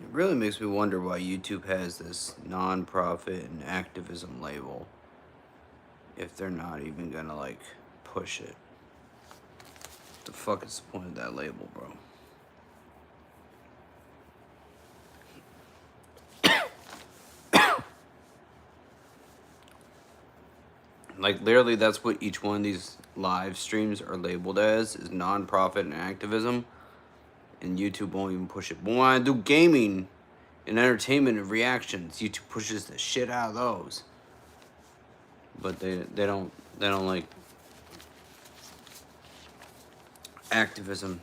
It really makes me wonder why YouTube has this non-profit and activism label if they're not even gonna like push it. What the fuck is the point of that label, bro? Like literally that's what each one of these live streams are labeled as, is non-profit and activism, and YouTube won't even push it. But when I do gaming and entertainment and reactions, YouTube pushes the shit out of those. But they don't like activism.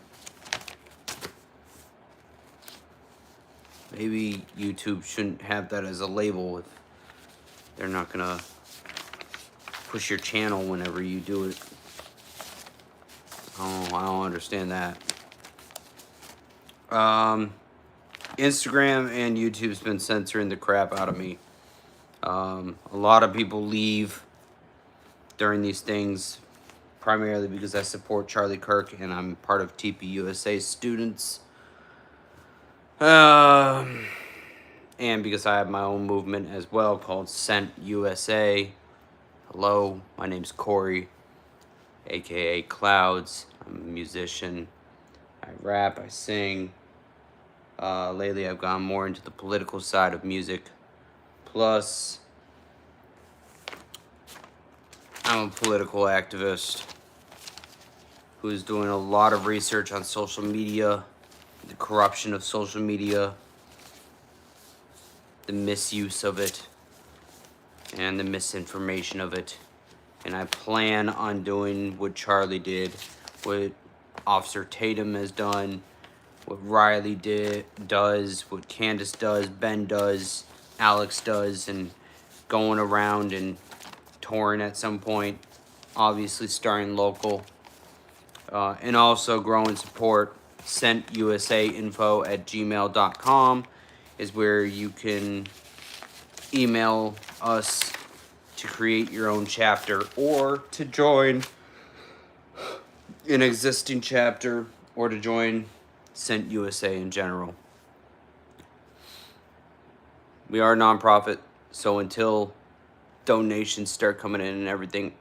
Maybe YouTube shouldn't have that as a label if they're not gonna push your channel whenever you do it. I don't understand that. Instagram and YouTube's been censoring the crap out of me. A lot of people leave during these things, primarily because I support Charlie Kirk and I'm part of TPUSA students. And because I have my own movement as well called Scent USA. Hello, my name's Corey, aka Clouds. I'm a musician. I rap, I sing. Lately, I've gone more into the political side of music. Plus, I'm a political activist who's doing a lot of research on social media, the corruption of social media, the misuse of it, and the misinformation of it. And I plan on doing what Charlie did, what Officer Tatum has done, what Riley does, what Candace does, Ben does, Alex does, and going around and touring at some point, obviously starting local, and also growing support. ScentUSAinfo@gmail.com is where you can email us to create your own chapter or to join an existing chapter or to join Scent USA in general. We are a nonprofit, so until donations start coming in and everything,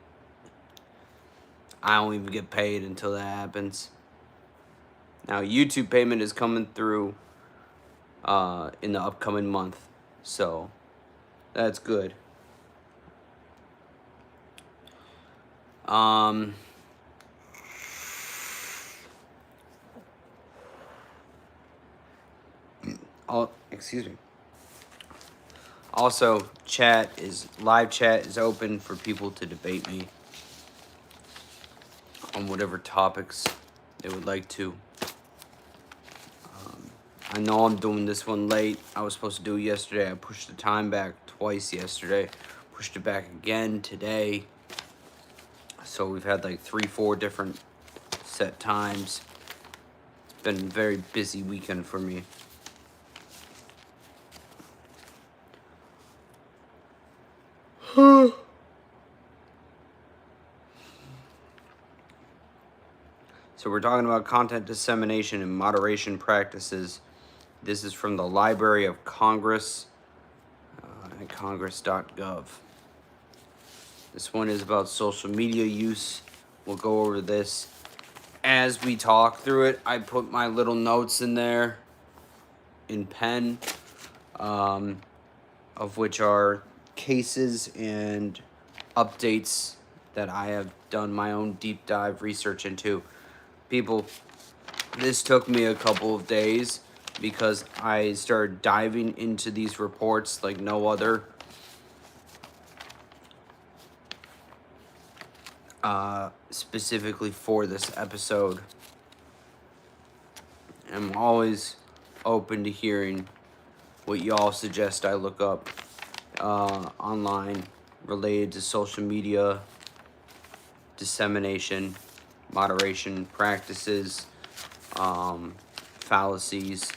I don't even get paid until that happens. Now, YouTube payment is coming through in the upcoming month, so that's good. Excuse me. Also, live chat is open for people to debate me on whatever topics they would like to. I know I'm doing this one late. I was supposed to do it yesterday. I pushed the time back twice yesterday. Pushed it back again today. So we've had like 3-4 different set times. It's been a very busy weekend for me. So we're talking about content dissemination and moderation practices. This is from the Library of Congress at congress.gov. This one is about social media use. We'll go over this as we talk through it. I put my little notes in there in pen, of which are cases and updates that I have done my own deep dive research into. People, this took me a couple of days because I started diving into these reports like no other. Specifically for this episode. I'm always open to hearing what y'all suggest I look up online related to social media dissemination, moderation practices, fallacies,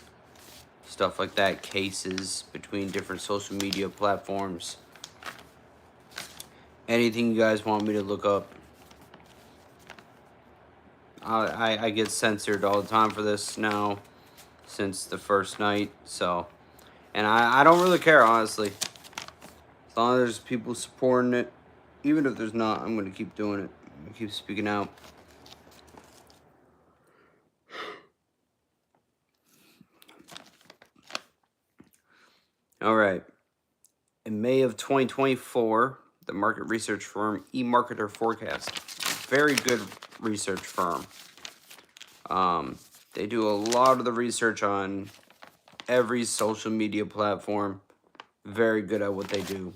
stuff like that, cases between different social media platforms. Anything you guys want me to look up. I get censored all the time for this now since the first night, so And I don't really care, honestly. As long as there's people supporting it, even if there's not, I'm going to keep doing it. I'm going to keep speaking out. All right. In May of 2024, the market research firm eMarketer Forecast, very good research firm. They do a lot of the research on every social media platform. Very good at what they do.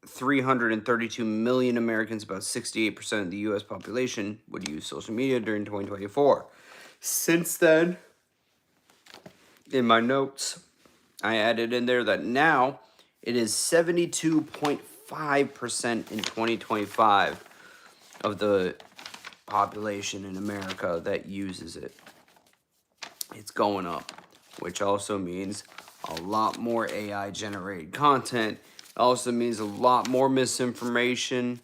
$332 million Americans, about 68% of the U.S. population, would use social media during 2024. Since then, in my notes, I added in there that now it is 72.5% in 2025 of the population in America that uses it. It's going up, which also means a lot more AI generated content. Also means a lot more misinformation,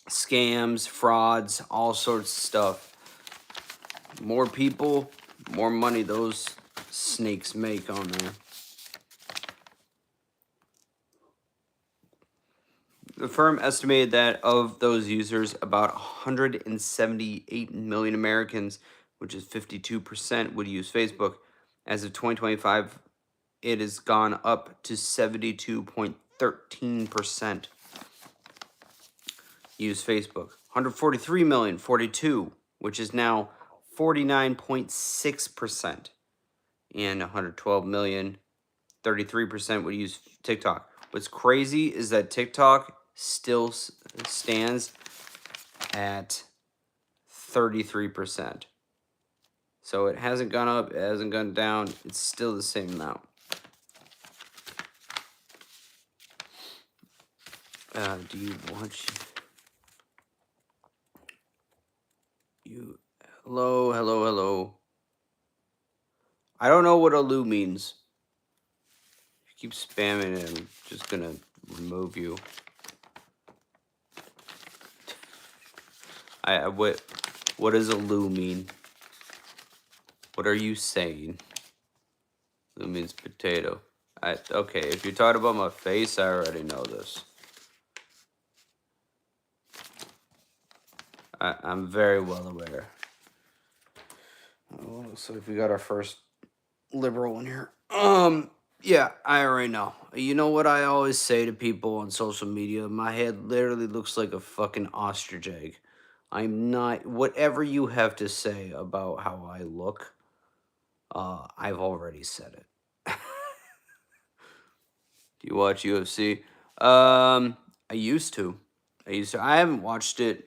scams, frauds, all sorts of stuff. More people, more money those snakes make on there. The firm estimated that of those users, about 178 million Americans, which is 52%, would use Facebook. As of 2025, it has gone up to 72.13% use Facebook. 143 million, 42, which is now 49.6%. And 112 million, 33% would use TikTok. What's crazy is that TikTok still stands at 33%. So it hasn't gone up, it hasn't gone down, it's still the same amount. Do you watch you? Hello. I don't know what Alu means. If you keep spamming it, I'm just gonna remove you. What does Alu mean? What are you saying? Alu means potato. Okay, if you're talking about my face, I already know this. I'm very well aware. Oh, looks like we got our first liberal in here. Yeah, I already know. You know what I always say to people on social media? My head literally looks like a fucking ostrich egg. I'm not. Whatever you have to say about how I look, I've already said it. Do you watch UFC? I used to. I haven't watched it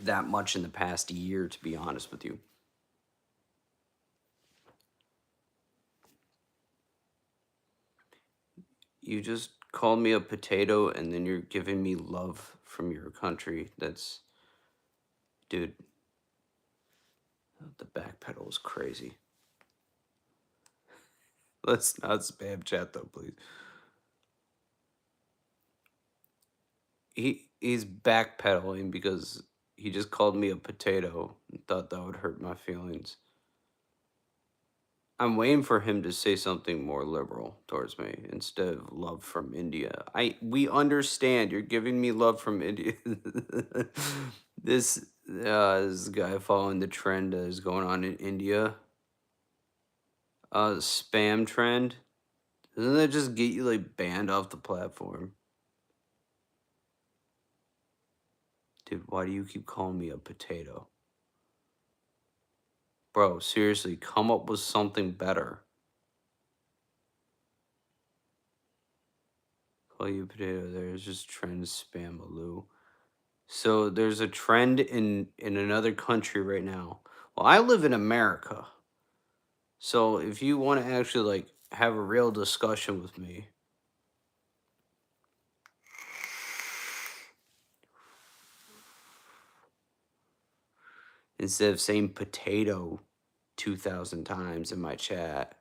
that much in the past year, to be honest with you. You just called me a potato and then you're giving me love from your country. That's, dude, the back pedal is crazy. Let's not spam chat though, please. He's backpedaling because he just called me a potato and thought that would hurt my feelings. I'm waiting for him to say something more liberal towards me instead of love from India. We understand you're giving me love from India. This guy following the trend that is going on in India. Spam trend. Doesn't that just get you like banned off the platform? Dude, why do you keep calling me a potato? Bro, seriously, come up with something better. Call you a potato. There's just trend spam Alu. So there's a trend in another country right now. Well, I live in America. So if you want to actually like have a real discussion with me, instead of saying potato 2,000 times in my chat,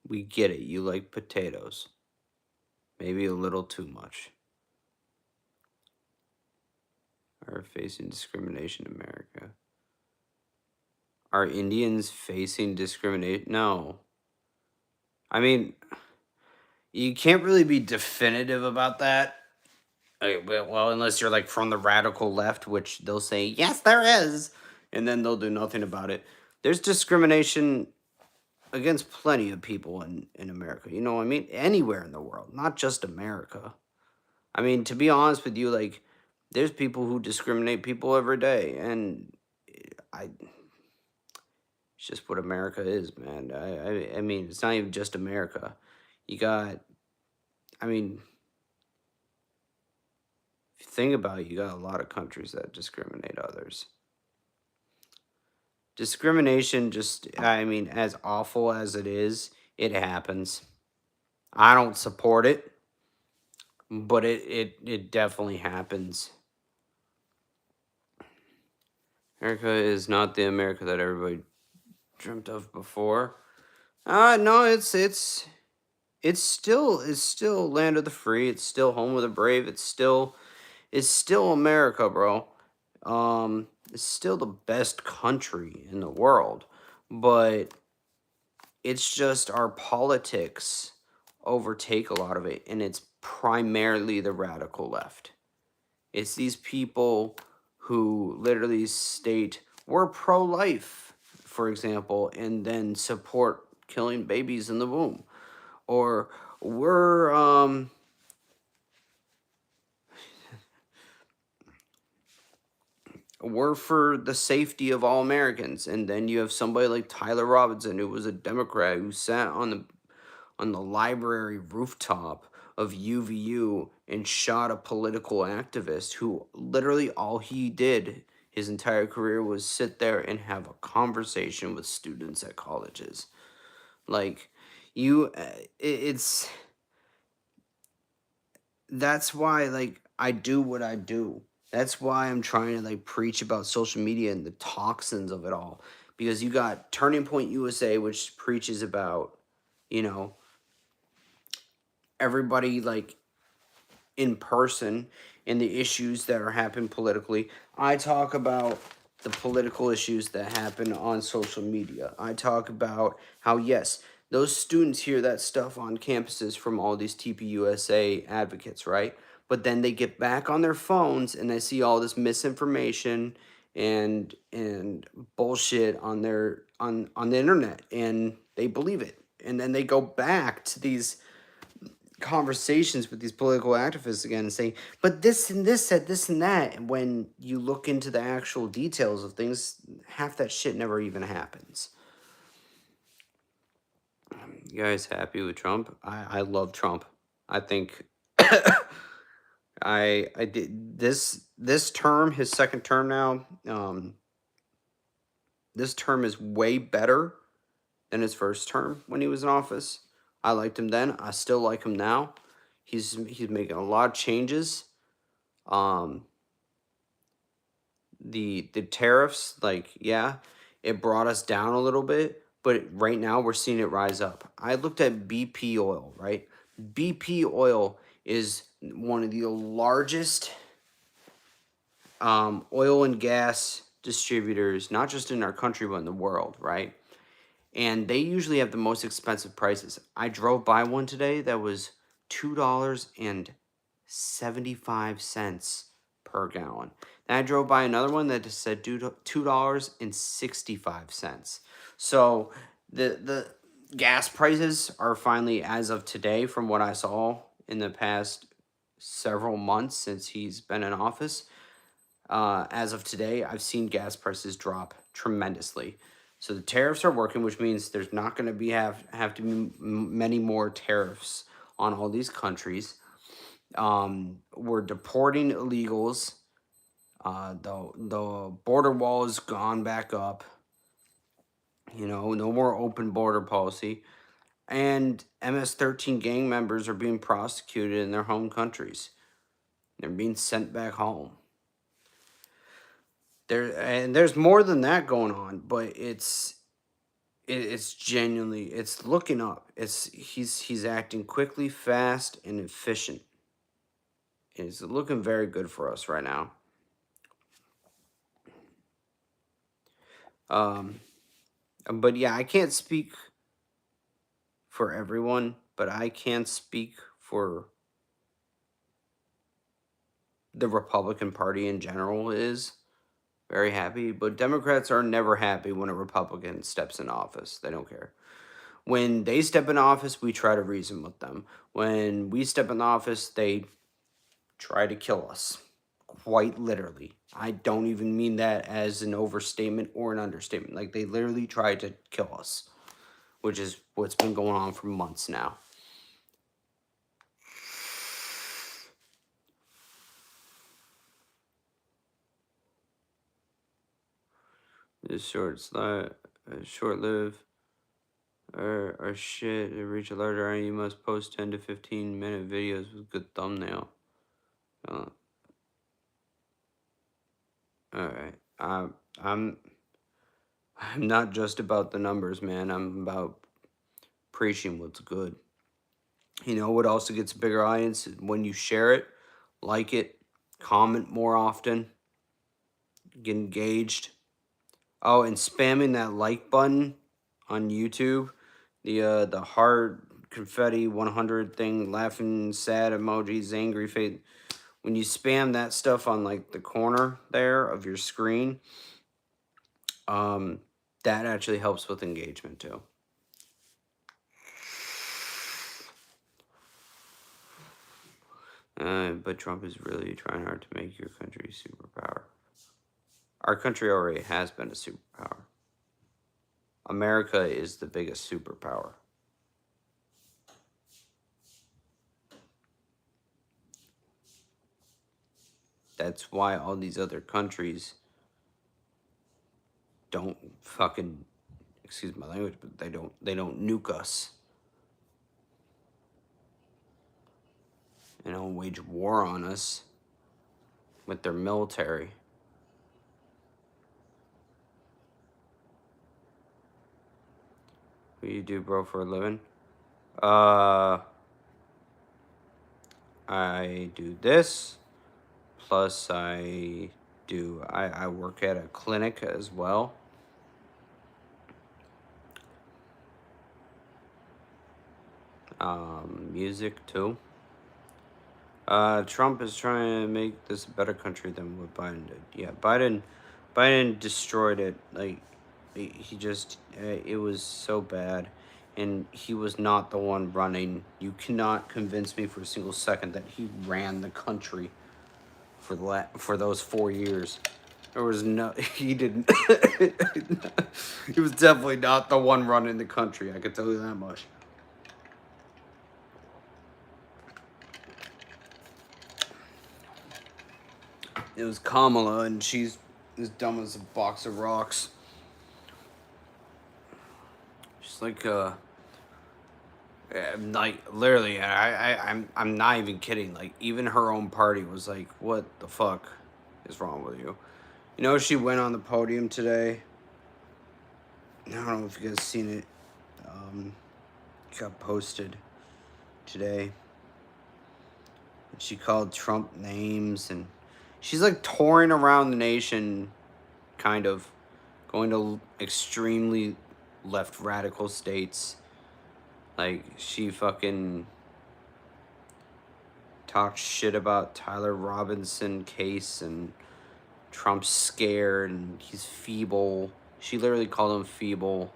We get it. You like potatoes. Maybe a little too much. Are facing discrimination in America. Are Indians facing discrimination? No. I mean, you can't really be definitive about that. Well, unless you're like from the radical left, which they'll say, yes, there is. And then they'll do nothing about it. There's discrimination against plenty of people in America. You know what I mean? Anywhere in the world, not just America. I mean, to be honest with you, like, there's people who discriminate people every day. And I, it's just what America is, man. I mean, it's not even just America. You got, I mean, if you think about it, you got a lot of countries that discriminate others. Discrimination, just, I mean, as awful as it happens. I don't support it, but it definitely happens. America is not the America that everybody dreamt of before. No, it's still land of the free. It's still home of the brave. It's still America, bro. It's still the best country in the world, but it's just our politics overtake a lot of it, and it's primarily the radical left. It's these people who literally state we're pro-life, for example, and then support killing babies in the womb, or we're for the safety of all Americans. And then you have somebody like Tyler Robinson, who was a Democrat, who sat on the library rooftop of UVU and shot a political activist who literally all he did his entire career was sit there and have a conversation with students at colleges. Like, it's that's why, like, I do what I do. That's why I'm trying to, like, preach about social media and the toxins of it all. Because you got Turning Point USA, which preaches about, you know, everybody, like, in person and the issues that are happening politically. I talk about the political issues that happen on social media. I talk about how, yes, those students hear that stuff on campuses from all these TPUSA advocates, right? But then they get back on their phones and they see all this misinformation and bullshit on on the internet, and they believe it. And then they go back to these conversations with these political activists again and saying, but this and this said this and that. And when you look into the actual details of things, half that shit never even happens. You guys happy with Trump? I love Trump. I think I did this term, his second term now. This term is way better than his first term when he was in office. I liked him then. I still like him now. He's making a lot of changes. The tariffs, like, yeah, it brought us down a little bit, but right now we're seeing it rise up. I looked at BP oil, right? BP oil is one of the largest oil and gas distributors, not just in our country but in the world, right? And they usually have the most expensive prices. I drove by one today that was $2.75 per gallon. Then I drove by another one that just said $2.65. So the gas prices are finally, as of today, from what I saw in the past several months since he's been in office, as of today, I've seen gas prices drop tremendously. So the tariffs are working, which means there's not going to be have to be many more tariffs on all these countries. We're deporting illegals. The border wall has gone back up. You know, no more open border policy. And MS-13 gang members are being prosecuted in their home countries. They're being sent back home. There's more than that going on, but it's it's genuinely, it's looking up. He's acting quickly, fast, and efficient. It's looking very good for us right now. Um, but yeah, I can't speak for everyone, but I can speak for the Republican Party in general is very happy. But Democrats are never happy when a Republican steps in office. They don't care. When they step in office, we try to reason with them. When we step in office, they try to kill us. Quite literally. I don't even mean that as an overstatement or an understatement. Like, they literally tried to kill us, which is what's been going on for months now. This short-lived or shit. To reach a larger audience, you must post 10 to 15-minute videos with good thumbnail. All right. I'm not just about the numbers, man. I'm about preaching what's good. You know what also gets a bigger audience? When you share it, like it, comment more often, get engaged. Oh, and spamming that like button on YouTube, the heart confetti 100 thing, laughing sad emojis, angry face. When you spam that stuff on like the corner there of your screen, that actually helps with engagement too. But Trump is really trying hard to make your country a superpower. Our country already has been a superpower. America is the biggest superpower. That's why all these other countries don't fucking, excuse my language, but they don't nuke us. They don't wage war on us with their military. What do you do, bro, for a living? I do this, plus I work at a clinic as well. Music too. Trump is trying to make this a better country than what Biden did. Yeah, Biden destroyed it. Like, he just, it was so bad. And he was not the one running. You cannot convince me for a single second that he ran the country for those 4 years. There was no, he didn't. He was definitely not the one running the country. I can tell you that much. It was Kamala, and she's as dumb as a box of rocks. She's like literally, I'm not even kidding. Like, even her own party was like, "What the fuck is wrong with you?" You know, she went on the podium today. I don't know if you guys seen it. It got posted today. She called Trump names, and she's like touring around the nation, kind of going to extremely left radical states. Like, she fucking talks shit about Tyler Robinson case, and Trump's scared and he's feeble. She literally called him feeble.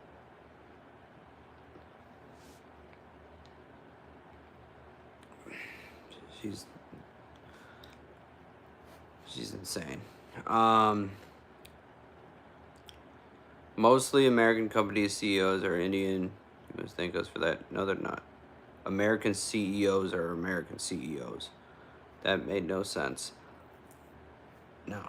She's insane. Mostly American company CEOs are Indian. You must thank us for that. No, they're not. American CEOs are American CEOs. That made no sense. No.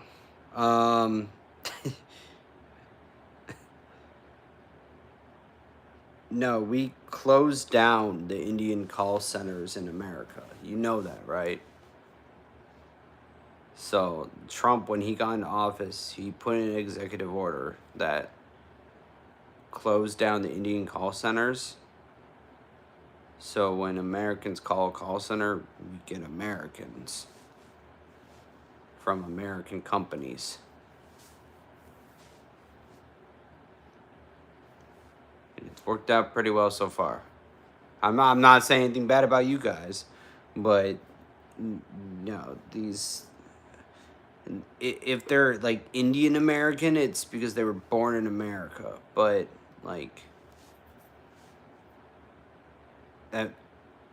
No, we closed down the Indian call centers in America. You know that, right? So Trump, when he got into office, he put in an executive order that closed down the Indian call centers. So when Americans call a call center, we get Americans from American companies. And it's worked out pretty well so far. I'm not saying anything bad about you guys, but no, these, if they're like Indian American, it's because they were born in America. But like that,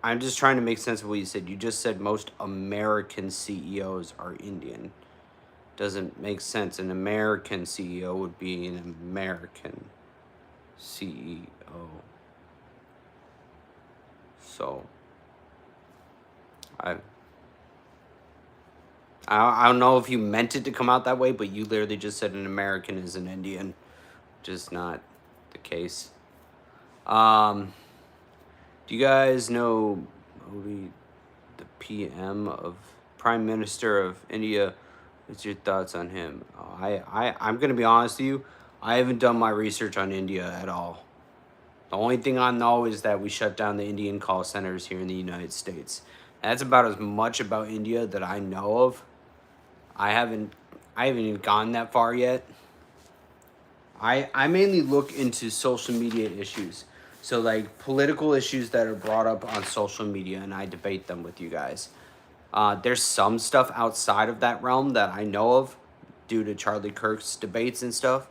I'm just trying to make sense of what you said. You just said most American CEOs are Indian. Doesn't make sense. An American CEO would be an American CEO. So I don't know if you meant it to come out that way, but you literally just said an American is an Indian. Just not the case. Do you guys know Modi, the PM of Prime Minister of India? What's your thoughts on him? I'm gonna be honest with you. I haven't done my research on India at all. The only thing I know is that we shut down the Indian call centers here in the United States. That's about as much about India that I know of. I haven't even gone that far yet. I mainly look into social media issues. So like political issues that are brought up on social media, and I debate them with you guys. There's some stuff outside of that realm that I know of due to Charlie Kirk's debates and stuff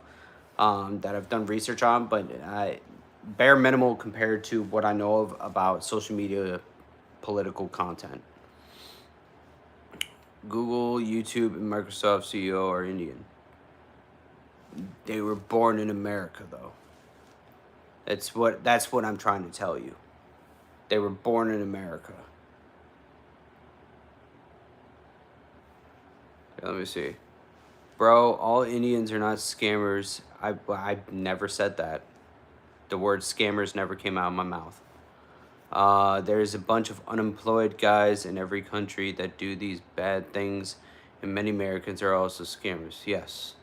that I've done research on, but bare minimal compared to what I know of about social media political content. Google, YouTube, and Microsoft CEO are Indian. They were born in America, though. That's what I'm trying to tell you. They were born in America. Okay, let me see. Bro, all Indians are not scammers. I never said that. The word scammers never came out of my mouth. There's a bunch of unemployed guys in every country that do these bad things, and many Americans are also scammers. Yes.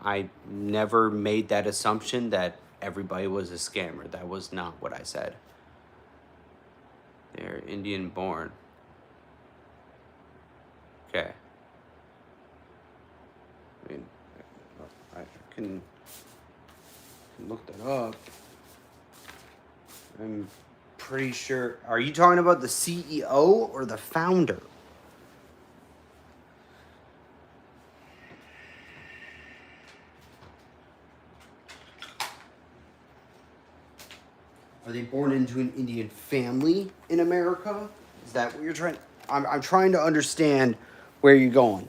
I never made that assumption that everybody was a scammer. That was not what I said. They're Indian born. Okay. I mean, I can look that up. I'm pretty sure. Are you talking about the CEO or the founder? Are they born into an Indian family in America? Is that what you're trying? I'm trying to understand where you're going.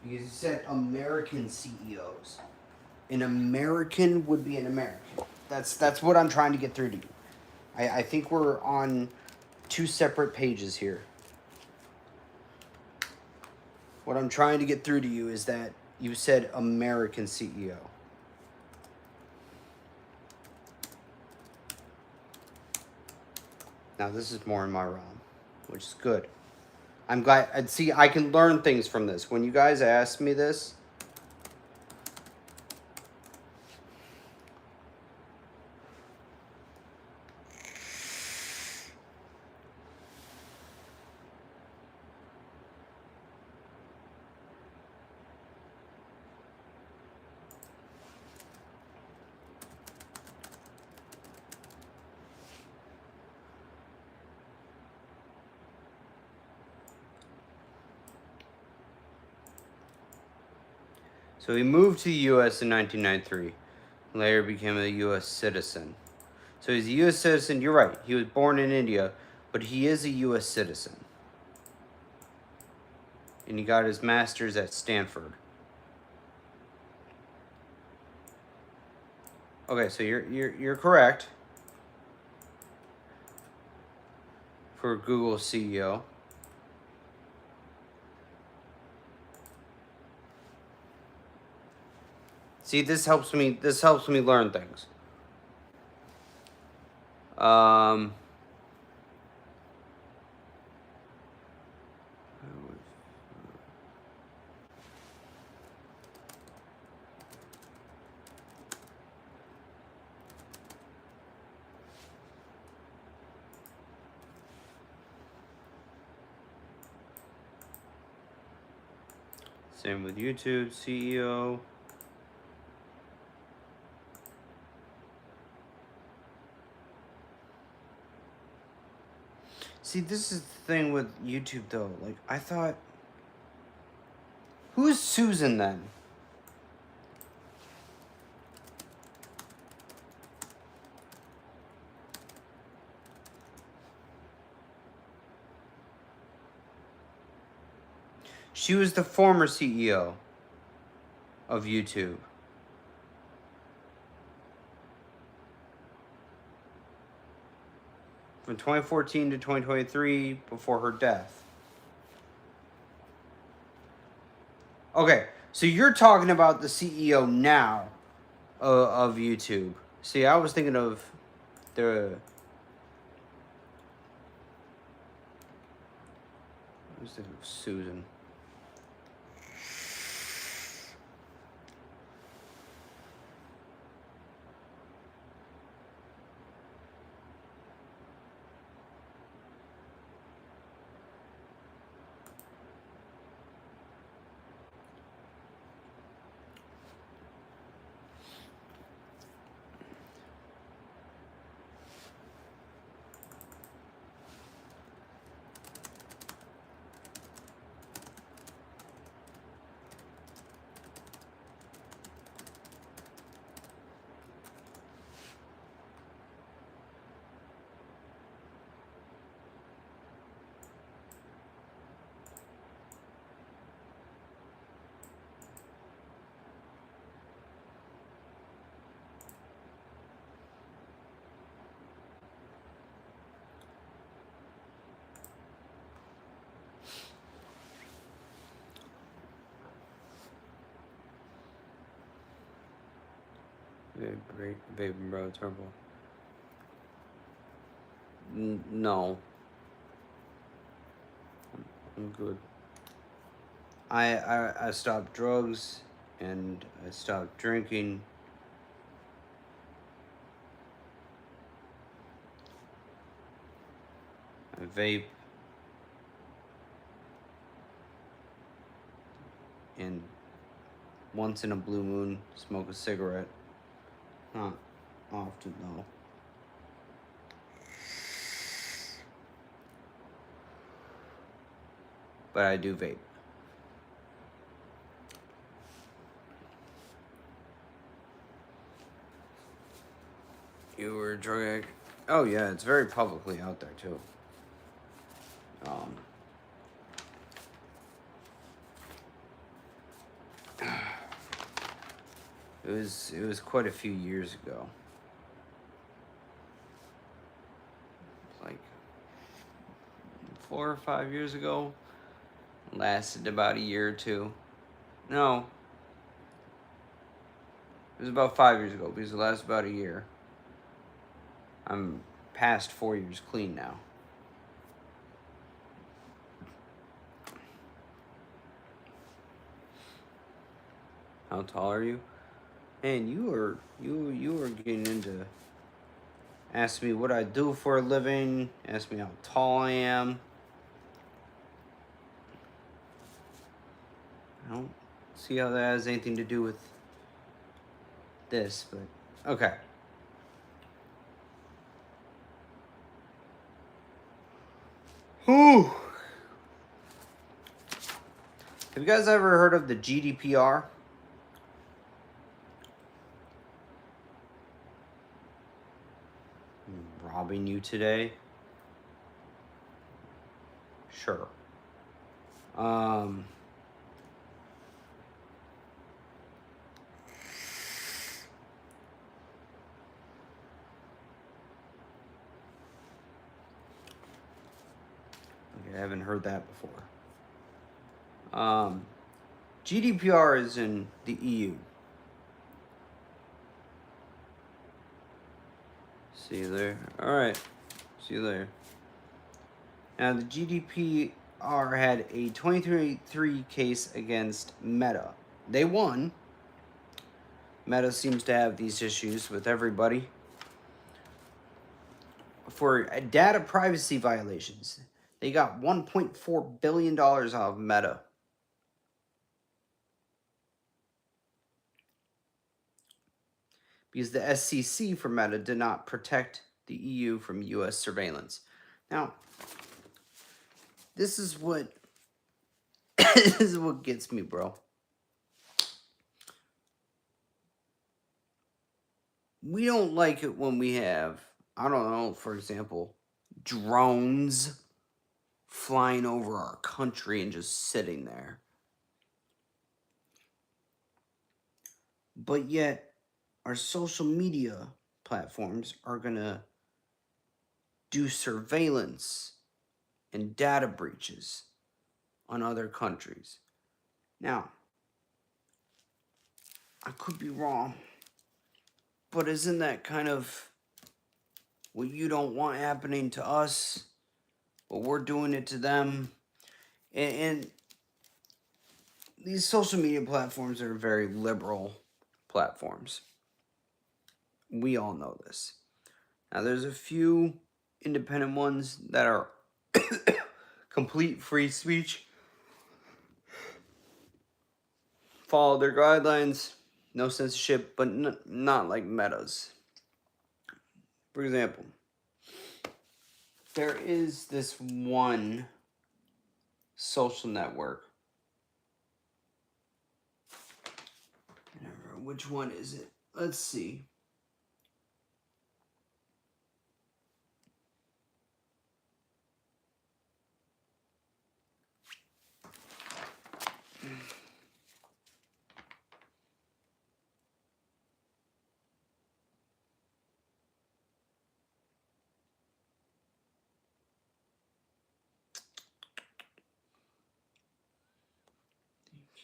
Because you said American CEOs. An American would be an American. That's what I'm trying to get through to you. I think we're on two separate pages here. What I'm trying to get through to you is that you said American CEO. Now this is more in my realm, which is good. I'm glad. See, I can learn things from this. When you guys asked me this, so he moved to the U.S. in 1993. Later became a U.S. citizen. So he's a U.S. citizen. You're right. He was born in India, but he is a U.S. citizen. And he got his master's at Stanford. Okay, so you're correct for Google CEO. See, this helps me learn things. Same with YouTube, CEO. See, this is the thing with YouTube, though. Like, I thought... Who's Susan, then? She was the former CEO of YouTube. From 2014 to 2023, before her death. Okay, so you're talking about the CEO now of YouTube. See, I was thinking of the... I was thinking of Susan. Great, baby, bro, turbo. No. I'm good. I stopped drugs and I stopped drinking. I vape. And once in a blue moon, smoke a cigarette. Not often, though. But I do vape. You were a drug addict? Oh, yeah, it's very publicly out there, too. It was quite a few years ago. Like 4 or 5 years ago. Lasted about a year or two. No. It was about 5 years ago because it lasted about a year. I'm past 4 years clean now. How tall are you? Man, you were getting into... Ask me what I do for a living. Ask me how tall I am. I don't see how that has anything to do with this, but okay. Whew. Have you guys ever heard of the GDPR? I'm robbing you today? Sure. I haven't heard that before. GDPR is in the EU. See you there. Alright. See you there. Now, the GDPR had a 2023 case against Meta. They won. Meta seems to have these issues with everybody. For data privacy violations. They got $1.4 billion out of Meta. because the SEC for Meta did not protect the EU from US surveillance. Now, this is what this is what gets me, bro. We don't like it when we have, I don't know, for example, drones flying over our country and just sitting there. But yet, our social media platforms are going to do surveillance and data breaches on other countries. Now, I could be wrong, but isn't that kind of what you don't want happening to us? But we're doing it to them. And these social media platforms are very liberal platforms. We all know this. Now, there's a few independent ones that are complete free speech. Follow their guidelines, no censorship, but not like Meta's. For example, there is this one social network. Which one is it? Let's see.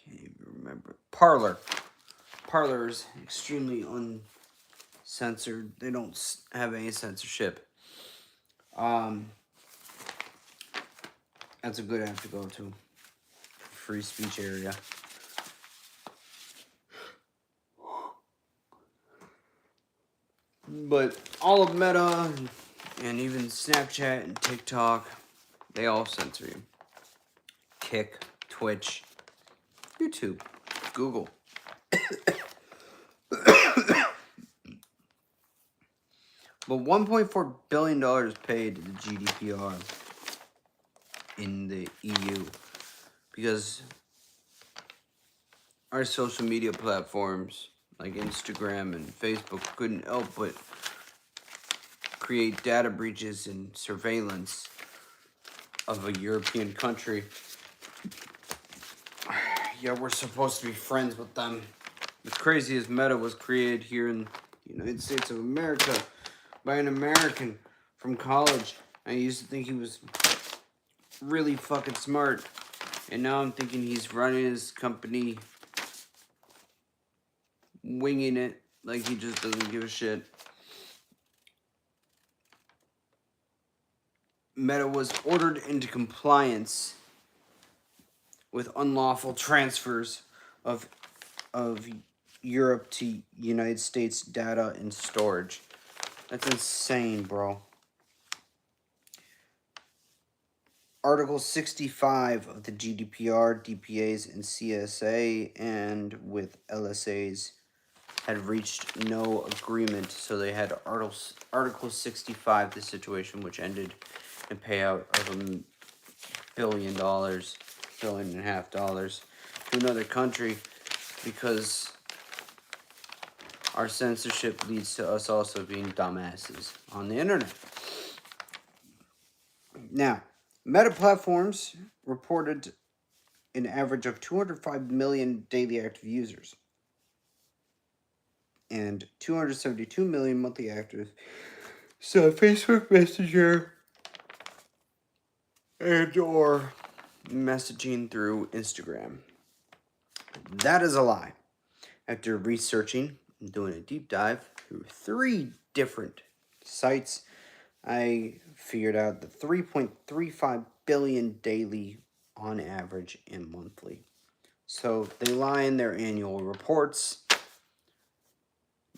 Can't even remember. Parler. Parler is extremely uncensored. They don't have any censorship. That's a good app to go to. Free speech area. But all of Meta and even Snapchat and TikTok, they all censor you. Kick, Twitch, YouTube, Google. But $1.4 billion paid to the GDPR in the EU because our social media platforms like Instagram and Facebook couldn't help but create data breaches and surveillance of a European country. Yeah, we're supposed to be friends with them. What's crazy is Meta was created here in the United States of America by an American from college. I used to think he was really fucking smart, and now I'm thinking he's running his company, winging it like he just doesn't give a shit. Meta was ordered into compliance with unlawful transfers of Europe to United States data and storage. That's insane, bro. Article 65 of the GDPR, DPAs, and CSA, and with LSAs had reached no agreement, so they had Article 65, the situation, which ended in payout of $1 billion, $1.5 billion to another country, because our censorship leads to us also being dumbasses on the internet. Now, Meta platforms reported an average of 205 million daily active users and 272 million monthly actives. So Facebook Messenger and or messaging through Instagram. That is a lie. After researching and doing a deep dive through 3 different sites, I figured out the 3.35 billion daily on average and monthly. So they lie in their annual reports.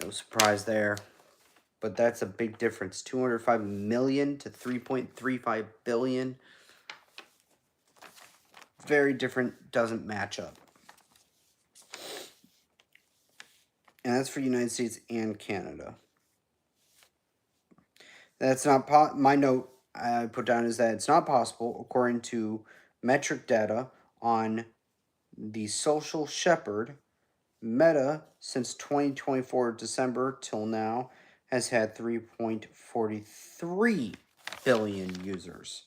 No surprise there. But that's a big difference. 205 million to 3.35 billion. Very different, doesn't match up. And that's for United States and Canada. That's not my note I put down is that it's not possible, according to metric data on the Social Shepherd. Meta, since 2024 December till now, has had 3.43 billion users.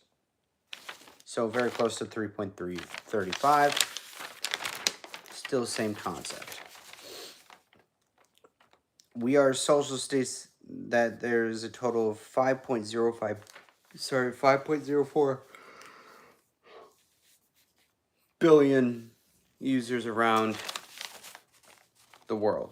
So very close to 3.335. Still the same concept. We are social states that there's a total of 5.04 billion users around the world.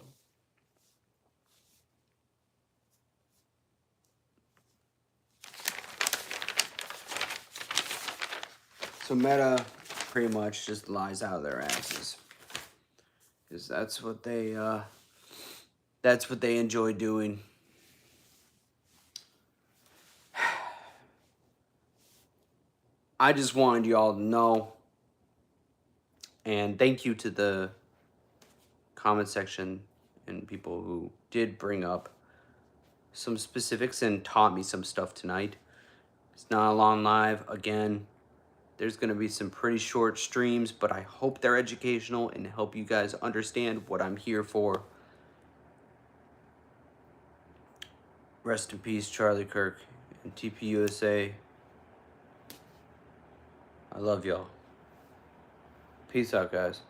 So Meta pretty much just lies out of their asses, because that's what they enjoy doing. I just wanted you all to know, and thank you to the comment section and people who did bring up some specifics and taught me some stuff tonight. It's not a long live. Again, there's going to be some pretty short streams, but I hope they're educational and help you guys understand what I'm here for. Rest in peace, Charlie Kirk and TPUSA. I love y'all. Peace out, guys.